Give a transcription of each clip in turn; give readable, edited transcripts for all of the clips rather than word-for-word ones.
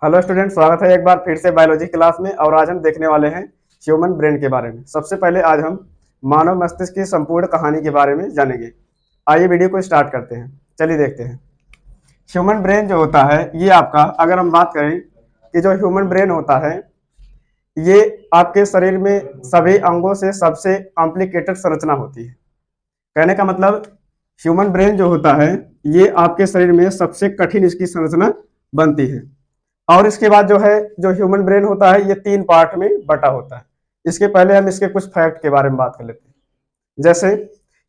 Hello student, स्वागत है एक बार फिर से बायोलॉजी क्लास में। और आज हम देखने वाले हैं ह्यूमन ब्रेन के बारे में। सबसे पहले आज हम मानव मस्तिष्क की संपूर्ण कहानी के बारे में जानेंगे। आइए वीडियो को स्टार्ट करते हैं। चलिए देखते हैं। ह्यूमन ब्रेन जो होता है ये आपका, अगर हम बात करें कि जो ह्यूमन ब्रेन होता है ये आपके शरीर में सभी अंगों से सबसे कॉम्प्लिकेटेड संरचना होती है। कहने का मतलब ह्यूमन ब्रेन जो होता है ये आपके शरीर में सबसे कठिन इसकी संरचना बनती है। और इसके बाद जो है, जो ह्यूमन ब्रेन होता है ये 3 पार्ट में बटा होता है। इसके पहले हम इसके कुछ फैक्ट के बारे में बात कर लेते हैं। जैसे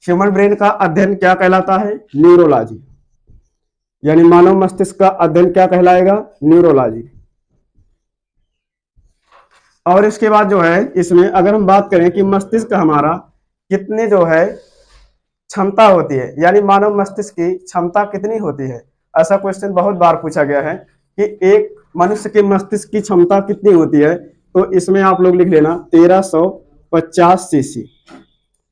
ह्यूमन ब्रेन का अध्ययन क्या कहलाता है? न्यूरोलॉजी। यानी मानव मस्तिष्क का अध्ययन क्या कहलाएगा? न्यूरोलॉजी। और इसके बाद जो है, इसमें अगर हम बात करें कि मस्तिष्क हमारा कितने जो है क्षमता होती है, यानी मानव मस्तिष्क की क्षमता कितनी होती है, ऐसा क्वेश्चन बहुत बार पूछा गया है कि एक मनुष्य के मस्तिष्क की क्षमता कितनी होती है। तो इसमें आप लोग लिख लेना 1350 सीसी।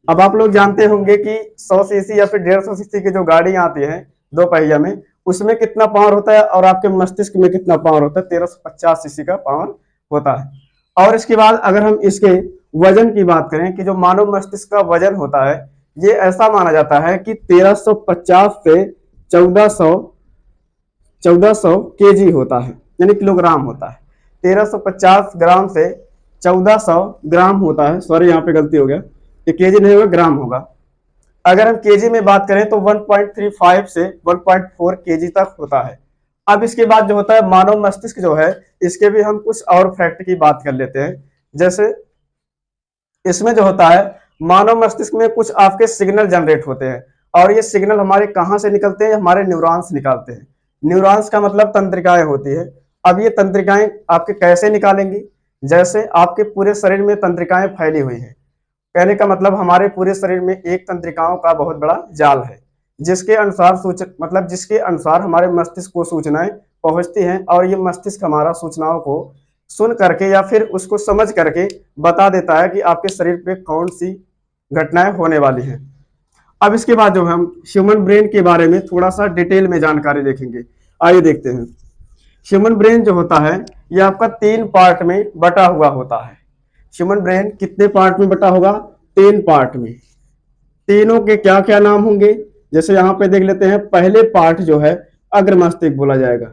अब आप लोग जानते होंगे कि 100 सीसी या फिर 150 सीसी की जो गाड़ी आती है 2 पहिया में, उसमें कितना पावर होता है और आपके मस्तिष्क में कितना पावर होता है? 1350 सीसी का पावर होता है। और इसके बाद अगर हम इसके वजन की बात करें कि जो मानव मस्तिष्क का वजन होता है ये ऐसा माना जाता है कि 1350 से 1400 केजी होता है, यानी किलोग्राम होता है। 1350 ग्राम से 1400 ग्राम होता है। सॉरी, यहाँ पे गलती हो गया, ये केजी नहीं होगा, ग्राम होगा। अगर हम केजी में बात करें तो 1.35 से 1.4 केजी तक होता है। अब इसके बाद जो होता है मानव मस्तिष्क जो है, इसके भी हम कुछ और फैक्ट की बात कर लेते हैं। जैसे इसमें जो होता है मानव मस्तिष्क में कुछ आपके सिग्नल जनरेट होते हैं, और ये सिग्नल हमारे कहाँ से निकलते हैं? हमारे न्यूरॉन्स निकालते हैं। न्यूरॉन्स का मतलब तंत्रिकाएं होती है। अब ये तंत्रिकाएं आपके कैसे निकालेंगी? जैसे आपके पूरे शरीर में तंत्रिकाएं फैली हुई हैं। कहने का मतलब हमारे पूरे शरीर में एक तंत्रिकाओं का बहुत बड़ा जाल है, जिसके अनुसार जिसके अनुसार हमारे मस्तिष्क को सूचनाएं पहुंचती हैं, और ये मस्तिष्क हमारा सूचनाओं को सुन करके या फिर उसको समझ करके बता देता है कि आपके शरीर पे कौन सी घटनाएं होने वाली हैं। अब इसके बाद जो हम ह्यूमन ब्रेन के बारे में थोड़ा सा डिटेल में जानकारी देखेंगे। आइए देखते हैं। ह्यूमन ब्रेन जो होता है ये आपका 3 पार्ट में बटा हुआ होता है। ह्यूमन ब्रेन कितने पार्ट में बटा होगा? 3 पार्ट में। तीनों के क्या क्या नाम होंगे? जैसे यहाँ पे देख लेते हैं। पहले पार्ट जो है अग्र मस्तिष्क बोला जाएगा।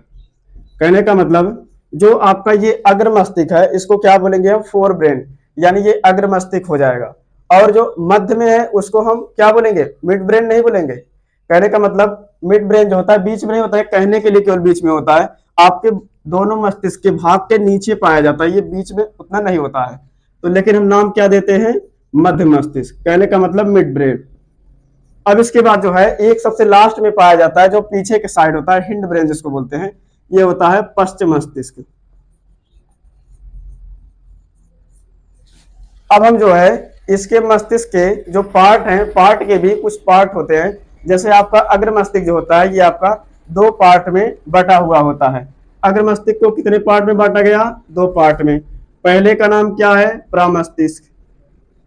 कहने का मतलब जो आपका ये अग्र मस्तिष्क है इसको क्या बोलेंगे हम? फोर ब्रेन, यानी ये अग्र मस्तिष्क हो जाएगा। और जो मध्य में है उसको हम क्या बोलेंगे? मिड ब्रेन नहीं बोलेंगे। कहने का मतलब मिड ब्रेन जो होता है बीच में नहीं होता है, कहने के लिए केवल बीच में होता है। आपके दोनों मस्तिष्क के भाग के नीचे पाया जाता है, ये बीच में उतना नहीं होता है। तो लेकिन हम नाम क्या देते हैं? मध्य मस्तिष्क। कहने का मतलब मिड ब्रेन। अब इसके बाद जो है एक सबसे लास्ट में पाया जाता है जो पीछे के साइड होता है, हिंड ब्रेन जिसको बोलते हैं, ये होता है पश्चिम मस्तिष्क। अब हम जो है इसके मस्तिष्क के जो पार्ट हैं, पार्ट के भी कुछ पार्ट होते हैं। जैसे आपका अग्र मस्तिष्क जो होता है ये आपका 2 पार्ट में बटा हुआ होता है। अग्र मस्तिष्क को कितने पार्ट में बांटा गया? 2 पार्ट में। पहले का नाम क्या है? प्रामस्तिष्क।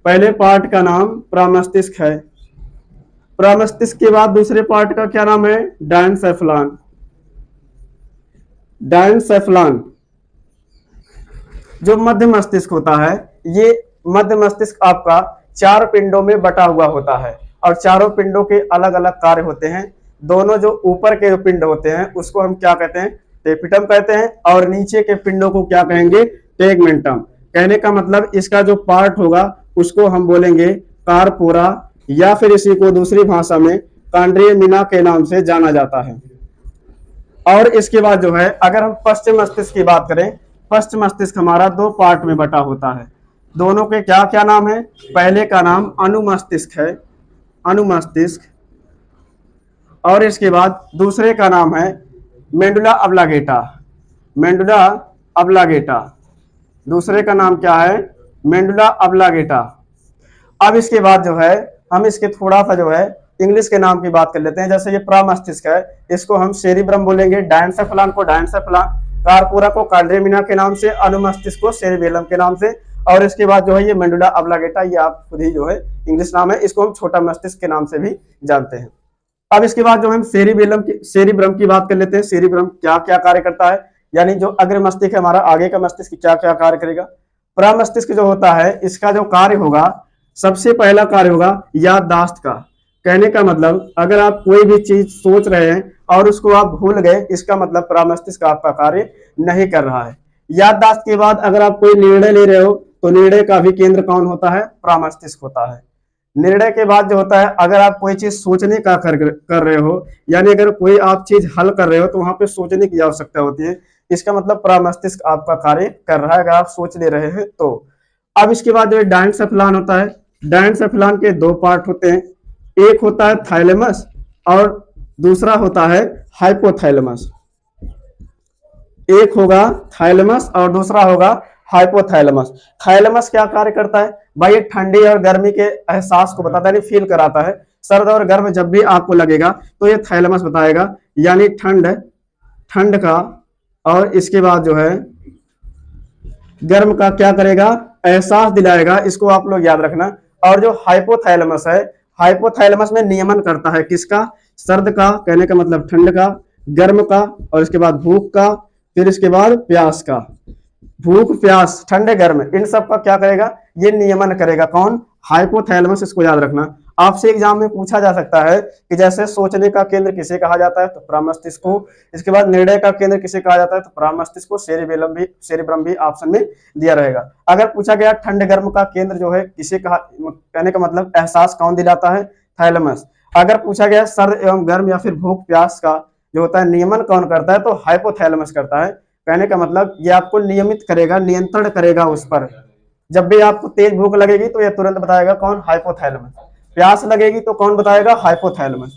पहले पार्ट का नाम प्रामस्तिष्क है। प्रामस्तिष्क के बाद दूसरे पार्ट का क्या नाम है? डायनसेफलान। डायनसेफलान। जो मध्य मस्तिष्क होता है ये मध्य मस्तिष्क आपका 4 पिंडों में बटा हुआ होता है, और चारों पिंडों के अलग अलग कार्य होते हैं। दोनों जो ऊपर के पिंड होते हैं उसको हम क्या कहते हैं? टेपिटम कहते हैं, और नीचे के पिंडों को क्या कहेंगे? टेगमेंटम। कहने का मतलब इसका जो पार्ट होगा उसको हम बोलेंगे कारपोरा, या फिर इसी को दूसरी भाषा में कांड्रियमिना के नाम से जाना जाता है। और इसके बाद जो है अगर हम पश्चिम मस्तिष्क की बात करें, पश्चिम मस्तिष्क हमारा 2 पार्ट में बटा होता है। दोनों के क्या क्या नाम है? पहले का नाम अनुमस्तिष्क है, अनुमस्तिष्क। और इसके बाद दूसरे का नाम है मेंडुला अब्लागेटा, मेंडुला अब्लागेटा। दूसरे का नाम क्या है? मेंडुला अब्लागेटा। अब इसके बाद जो है हम इसके थोड़ा सा जो है इंग्लिश के नाम की बात कर लेते हैं। जैसे ये प्रामस्तिष्क है, इसको हम सेरिब्रम बोलेंगे, डायनसेफलान को डायनसेफलान, कारपोरा को कार्डियमिना के नाम से, अनुमस्तिष्क को सेरिबेलम के नाम से। और इसके बाद जो है ये मेंडुला अब्लागेटा, ये आप खुद ही जो है इंग्लिश नाम है, इसको हम छोटा मस्तिष्क के नाम से भी जानते हैं। अब इसके बाद जो हम सेरिब्रम की बात कर लेते हैं। सेरिब्रम क्या क्या कार्य करता है? यानी जो अग्र मस्तिष्क है हमारा, आगे का मस्तिष्क क्या क्या कार्य करेगा। प्रमस्तिष्क जो होता है इसका जो कार्य होगा, सबसे पहला कार्य होगा याददाश्त का। कहने का मतलब अगर आप कोई भी चीज सोच रहे हैं और उसको आप भूल गए, इसका मतलब प्रमस्तिष्क आपका कार्य नहीं कर रहा है। याददाश्त के बाद अगर आप कोई निर्णय ले रहे हो तो निर्णय का भी केंद्र कौन होता है, प्रमस्तिष्क होता है। निर्णय के बाद जो होता है, अगर आप कोई चीज सोचने का कर रहे हो, यानी अगर कोई आप चीज हल कर रहे हो तो वहां पे सोचने की आवश्यकता होती है, इसका मतलब प्रमस्तिष्क आपका कार्य कर रहा है अगर आप सोच ले रहे हैं तो। अब इसके बाद जो डायंसेफेलान होता है, डायंसेफेलान के दो पार्ट होते हैं, एक होता है थाइलेमस और दूसरा होता है हाइपोथैलेमस। एक होगा थाइलेमस और दूसरा होगा हाइपोथैलेमस। थाइलेमस क्या कार्य करता है भाई, ये ठंडी और गर्मी के एहसास को बताता है, फील कराता है। सर्द और गर्म जब भी आपको लगेगा तो ये थाइलेमस बताएगा, यानी ठंड का, और इसके बाद जो है गर्म का क्या करेगा, एहसास दिलाएगा। इसको आप लोग याद रखना। और जो हाइपोथैलेमस है, हाइपोथैलेमस में नियमन करता है किसका, सर्द का, कहने का मतलब ठंड का, गर्म का, और इसके बाद भूख का, फिर इसके बाद प्यास का। भूख, प्यास, ठंडे, गर्म, इन सब का क्या करेगा, ये नियमन करेगा कौन, हाइपोथैलेमस। इसको याद रखना। आपसे एग्जाम में पूछा जा सकता है कि जैसे सोचने का केंद्र किसे कहा जाता है, तो प्रमस्तिष्क को। इसके बाद निर्णय का केंद्र किसे कहा जाता है, तो प्रमस्तिष्क को। सेरिब्रम भी ऑप्शन में दिया रहेगा। अगर पूछा गया ठंड गर्म का केंद्र जो है किसे कहा, कहने का मतलब एहसास कौन दिलाता है, थैलेमस। अगर पूछा गया सर्द एवं गर्म या फिर भूख प्यास का जो होता है नियमन कौन करता है, तो हाइपोथैलेमस करता है। कहने का मतलब ये आपको नियमित करेगा, नियंत्रण करेगा उस पर। जब भी आपको तेज भूख लगेगी तो ये तुरंत बताएगा कौन, हाइपोथैलेमस। प्यास लगेगी तो कौन बताएगा, हाइपोथैलेमस।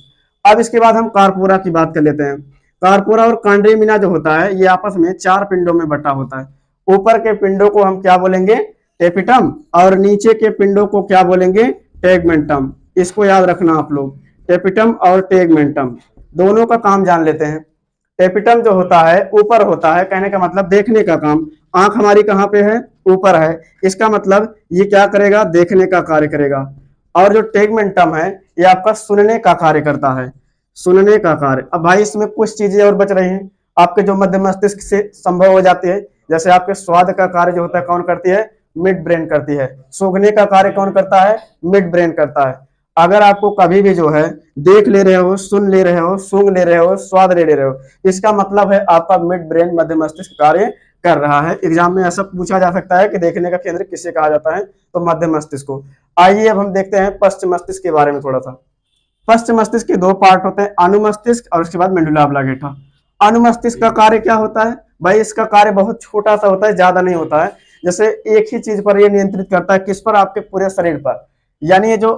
अब इसके बाद हम कार्पोरा की बात कर लेते हैं। कार्पोरा और कॉन्ड्रोमिना जो होता है ये आपस में 4 पिंडों में बटा होता है। ऊपर के पिंडों को हम क्या बोलेंगे, टेपिटम, और नीचे के पिंडों को क्या बोलेंगे, टेगमेंटम। इसको याद रखना आप लोग, टेपिटम और टेगमेंटम दोनों का काम जान लेते हैं। टेपिटम जो होता है ऊपर होता है, कहने का मतलब देखने का काम। आंख हमारी कहाँ पे है, ऊपर है, इसका मतलब ये क्या करेगा, देखने का कार्य करेगा। और जो टेगमेंटम है ये आपका सुनने का कार्य करता है, सुनने का कार्य। अब भाई इसमें कुछ चीजें और बच रही हैं आपके जो मध्य मस्तिष्क से संभव हो जाती है। जैसे आपके स्वाद का कार्य जो होता है कौन करती है, मिड ब्रेन करती है। सूंघने का कार्य कौन करता है, मिड ब्रेन करता है। अगर आपको कभी भी जो है देख ले रहे हो, सुन ले रहे हो, सूंघ ले रहे हो, स्वाद ले रहे हो, इसका मतलब है आपका मिड ब्रेन मध्य मस्तिष्क कार्य कर रहा है। एग्जाम में ऐसा पूछा जा सकता है कि देखने का केंद्र किसे कहा जाता है, तो मध्य मस्तिष्क को। आइए अब हम देखते हैं पश्चिम मस्तिष्क के बारे में थोड़ा सा। पश्चिम मस्तिष्क के 2 पार्ट होते हैं, अनुमस्तिष्क और उसके बाद मेडुला ऑब्लांगेटा। अनुमस्तिष्क का कार्य क्या होता है भाई, इसका कार्य बहुत छोटा सा होता है, ज्यादा नहीं होता है। जैसे एक ही चीज पर ये नियंत्रित करता है, किस पर, आपके पूरे शरीर पर। यानी ये जो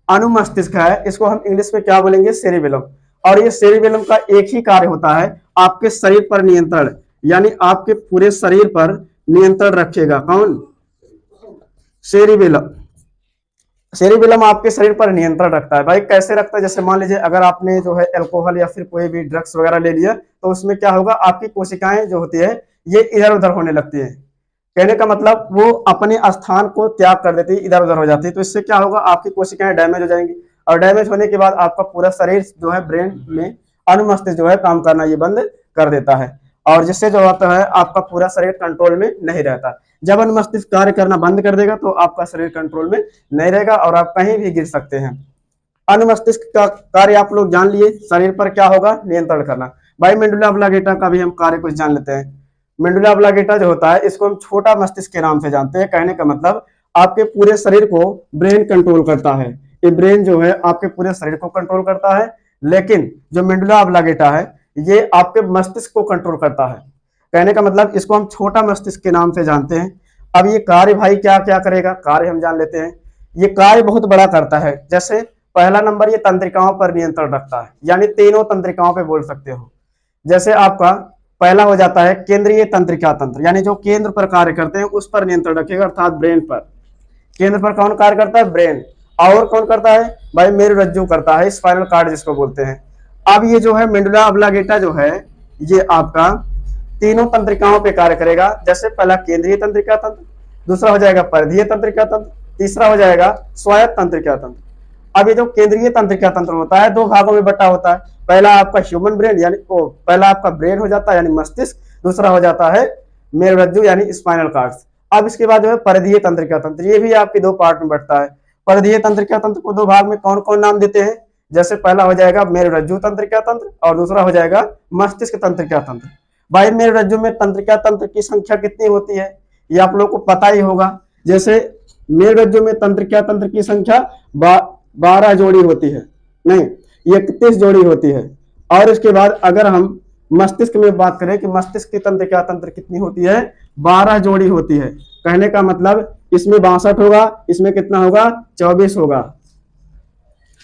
अनुमस्तिष्क है इसको हम इंग्लिश में क्या बोलेंगे, सेरिबेलम। और ये सेरिबेलम का एक ही कार्य होता है, आपके शरीर पर नियंत्रण, यानी आपके पूरे शरीर पर नियंत्रण रखेगा। कौन, सेरिबेलम। सेरिबेलम आपके शरीर पर नियंत्रण रखता है। भाई कैसे रखता है, जैसे मान लीजिए अगर आपने जो है अल्कोहल या फिर कोई भी ड्रग्स वगैरह ले लिया तो उसमें क्या होगा, आपकी कोशिकाएं जो होती है ये इधर उधर होने लगती है। कहने का मतलब वो अपने स्थान को त्याग कर देती है, इधर उधर हो जाती है। तो इससे क्या होगा, आपकी कोशिकाएं डैमेज हो जाएंगी, और डैमेज होने के बाद आपका पूरा शरीर जो है ब्रेन में अनुमस्तिष्क जो है काम करना ये बंद कर देता है, और जिससे जो होता है आपका पूरा शरीर कंट्रोल में नहीं रहता। जब अनुमस्तिष्क कार्य करना बंद कर देगा तो आपका शरीर कंट्रोल में नहीं रहेगा और आप कहीं भी गिर सकते हैं। अनुमस्तिष्क का कार्य आप लोग जान लिए, शरीर पर क्या होगा, नियंत्रण करना। भाई मेडुला ऑब्लांगेटा का भी हम कार्य कुछ जान लेते हैं। मेडुला ऑब्लांगेटा जो होता है इसको हम छोटा मस्तिष्क के नाम से जानते हैं। कहने का मतलब आपके पूरे शरीर को ब्रेन कंट्रोल करता है, ये ब्रेन जो है आपके पूरे शरीर को कंट्रोल करता है। लेकिन जो मेडुला ऑब्लांगेटा है ये आपके मस्तिष्क को कंट्रोल करता है। कहने का मतलब इसको हम छोटा मस्तिष्क के नाम से जानते हैं। अब ये कार्य भाई क्या क्या करेगा, कार्य हम जान लेते हैं। ये कार्य बहुत बड़ा करता है। जैसे पहला नंबर, ये तंत्रिकाओं पर नियंत्रण रखता है, यानी तीनों तंत्रिकाओं पे बोल सकते हो। जैसे आपका पहला हो जाता है केंद्रीय तंत्रिका तंत्र, यानी जो केंद्र पर कार्य करते हैं उस पर नियंत्रण रखेगा, अर्थात ब्रेन पर। केंद्र पर कौन कार्य करता है, ब्रेन। और कौन करता है भाई, मेरुरज्जु करता है, स्पाइनल कार्ड जिसको बोलते हैं। अब ये जो है मेडुला ऑब्लांगेटा जो है ये आपका तीनों तंत्रिकाओं पे कार्य करेगा। जैसे पहला केंद्रीय तंत्रिका तंत्र, दूसरा हो जाएगा परिधीय तंत्रिका तंत्र, तीसरा हो जाएगा स्वायत्त तंत्रिका तंत्र। अब ये जो केंद्रीय तंत्रिका तंत्र होता है 2 भागों में बटा होता है। पहला आपका ह्यूमन ब्रेन, यानी पहला आपका ब्रेन हो जाता है यानी मस्तिष्क, दूसरा हो जाता है मेरुरज्जु यानी स्पाइनल कार्ड्स। अब इसके बाद जो है परिधीय तंत्रिका तंत्र, ये भी आपके दो पार्ट में बढ़ता है। परिधीय तंत्रिका तंत्र को दो भाग में कौन कौन नाम देते हैं, जैसे पहला हो जाएगा मेरुरज्जु तंत्रिका तंत्र और दूसरा हो जाएगा मस्तिष्क तंत्रिका तंत्र। भाई मेरुरज्जु में तंत्रिका तंत्र की संख्या कितनी होती है ये आप लोगों को पता ही होगा। जैसे मेरुरज्जु में तंत्रिका तंत्र की संख्या 12 जोड़ी होती है, नहीं 31 जोड़ी होती है। और इसके बाद अगर हम मस्तिष्क में बात करें कि मस्तिष्क की तंत्रिका तंत्र कितनी होती है, 12 जोड़ी होती है। कहने का मतलब इसमें 62 होगा, इसमें कितना होगा 24 होगा।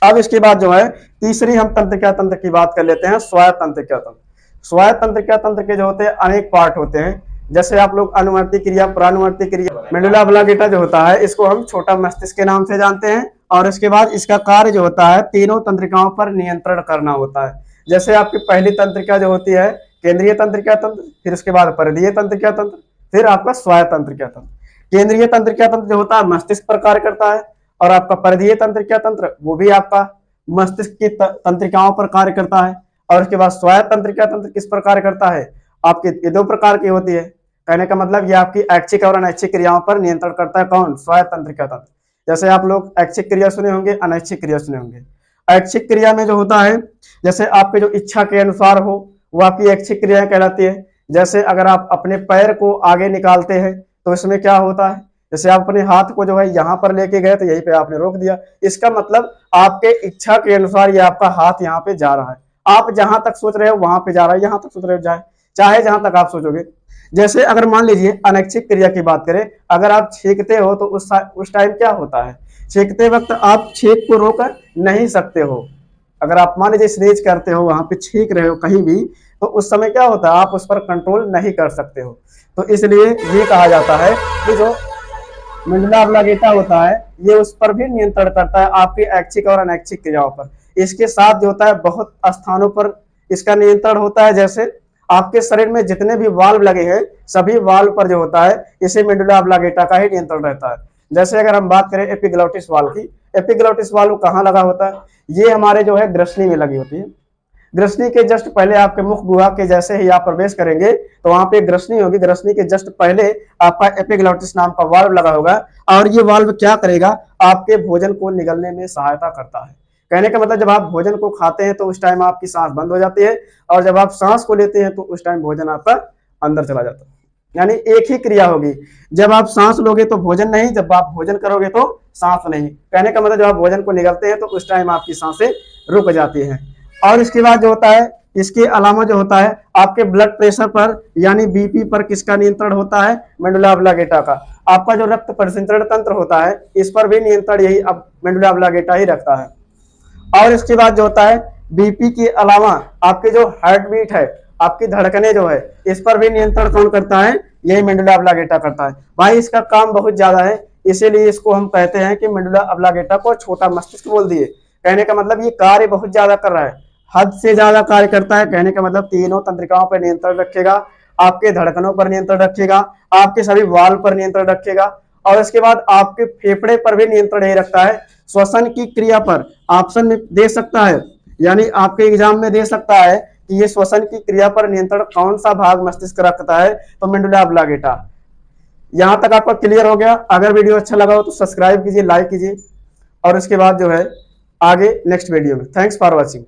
अब इसके बाद जो है तीसरी हम तंत्रिका तंत्र की बात कर लेते हैं, स्वायत्त तंत्रिका तंत्र। स्वायत्त तंत्रिका तंत्र के जो होते हैं अनेक पार्ट होते हैं, जैसे आप लोग अनुवर्ती क्रिया, परानुवर्ती क्रिया। मेडुला ऑब्लांगेटा जो होता है इसको हम छोटा मस्तिष्क के नाम से जानते हैं। और इसके बाद इसका कार्य जो होता है तीनों तंत्रिकाओं पर नियंत्रण करना होता है। जैसे आपकी पहली तंत्रिका जो होती है केंद्रीय तंत्रिका तंत्र, फिर उसके बाद परिधीय तंत्रिका तंत्र, फिर आपका स्वायत्त तंत्रिका तंत्र। केंद्रीय तंत्रिका तंत्र जो होता है मस्तिष्क पर कार्य करता है, और आपका परिधीय तंत्रिका तंत्र वो भी आपका मस्तिष्क की तंत्रिकाओं पर कार्य करता है। और उसके बाद स्वायत्त तंत्रिका तंत्र किस पर कार्य करता है, आपके ये दो प्रकार की होती है। कहने का मतलब ये आपकी ऐच्छिक और अनैच्छिक क्रियाओं पर नियंत्रण करता है। कौन, स्वायत्त तंत्रिका तंत्र। जैसे आप लोग ऐच्छिक क्रिया सुने होंगे, अनैच्छिक क्रिया सुने होंगे। ऐच्छिक क्रिया में जो होता है जैसे आपके जो इच्छा के अनुसार हो वो आपकी ऐच्छिक क्रियाएं कहलाती है। जैसे अगर आप अपने पैर को आगे निकालते हैं तो इसमें क्या होता है, जैसे आप अपने हाथ को जो है यहाँ पर लेके गए तो यहीं पे आपने रोक दिया, इसका मतलब आपके इच्छा के अनुसार ये आपका हाथ यहाँ पे जा रहा है। आप जहां तक सोच रहे हो वहां पे जा रहा है, यहाँ तक सोच रहे हो जाए, चाहे जहां तक आप सोचोगे। जैसे अगर मान लीजिए अनैच्छिक क्रिया की बात करें, अगर आप छींकते हो तो उस टाइम क्या होता है, छींकते वक्त आप छींक को रोक नहीं सकते हो। अगर आप मान लीजिए स्नीज करते हो, वहां पे छींक रहे हो कहीं भी, तो उस समय क्या होता है आप उस पर कंट्रोल नहीं कर सकते हो। तो इसलिए ये कहा जाता है कि जो मेडुला ऑब्लांगेटा होता है ये उस पर भी नियंत्रण करता है, आपकी ऐच्छिक और अनैच्छिक क्रियाओं पर। इसके साथ जो होता है बहुत स्थानों पर इसका नियंत्रण होता है। जैसे आपके शरीर में जितने भी वाल्व लगे हैं सभी वाल्व पर जो होता है इसे मेडुला ऑब्लांगेटा का ही नियंत्रण रहता है। जैसे अगर हम बात करें एपिग्लॉटिस वाल्व की, एपिग्लॉटिस वाल्व कहाँ लगा होता है, ये हमारे जो है ग्रसनी में लगी होती है। ग्रसनी के जस्ट पहले आपके मुख गुहा के जैसे ही आप प्रवेश करेंगे तो वहां पे ग्रसनी होगी, ग्रसनी के जस्ट पहले आपका एपिग्लॉटिस नाम का वाल्व लगा होगा। और ये वाल्व क्या करेगा, आपके भोजन को निगलने में सहायता करता है। कहने का मतलब जब आप भोजन को खाते हैं तो उस टाइम आपकी सांस बंद हो जाती है, और जब आप सांस को लेते हैं तो उस टाइम भोजन आपका अंदर चला जाता है। यानी एक ही क्रिया होगी, जब आप सांस लोगे तो भोजन नहीं, जब आप भोजन करोगे तो सांस नहीं। कहने का मतलब जब आप भोजन को निगलते हैं तो उस टाइम आपकी सांसें रुक जाती हैं। और इसके बाद जो होता है, इसके अलावा जो होता है आपके ब्लड प्रेशर पर यानी बीपी पर किसका नियंत्रण होता है, मेडुला ऑब्लांगेटा का। आपका जो रक्त परिसंचरण तंत्र होता है इस पर भी नियंत्रण यही अब मेडुला ऑब्लांगेटा ही रखता है। और इसके बाद जो होता है बीपी के अलावा आपके जो हार्ट बीट है, आपकी धड़कने जो है, इस पर भी नियंत्रण कौन करता है, यही मेडुला ऑब्लांगेटा करता है। भाई इसका काम बहुत ज्यादा है, इसीलिए इसको हम कहते हैं कि मेडुला ऑब्लांगेटा को छोटा मस्तिष्क बोल दिए। कहने का मतलब ये कार्य बहुत ज्यादा कर रहा है, हद से ज्यादा कार्य करता है। कहने का मतलब तीनों तंत्रिकाओं पर नियंत्रण रखेगा, आपके धड़कनों पर नियंत्रण रखेगा, आपके सभी वाल्व पर नियंत्रण रखेगा, और इसके बाद आपके फेफड़े पर भी नियंत्रण नहीं रखता है। श्वसन की क्रिया पर ऑप्शन में दे सकता है, यानी आपके एग्जाम में दे सकता है कि ये श्वसन की क्रिया पर नियंत्रण कौन सा भाग मस्तिष्क रखता है, तो मेडुला ऑब्लांगेटा। यहां तक आपका क्लियर हो गया। अगर वीडियो अच्छा लगा हो तो सब्सक्राइब कीजिए, लाइक कीजिए, और उसके बाद जो है आगे नेक्स्ट वीडियो में। Thanks for watching.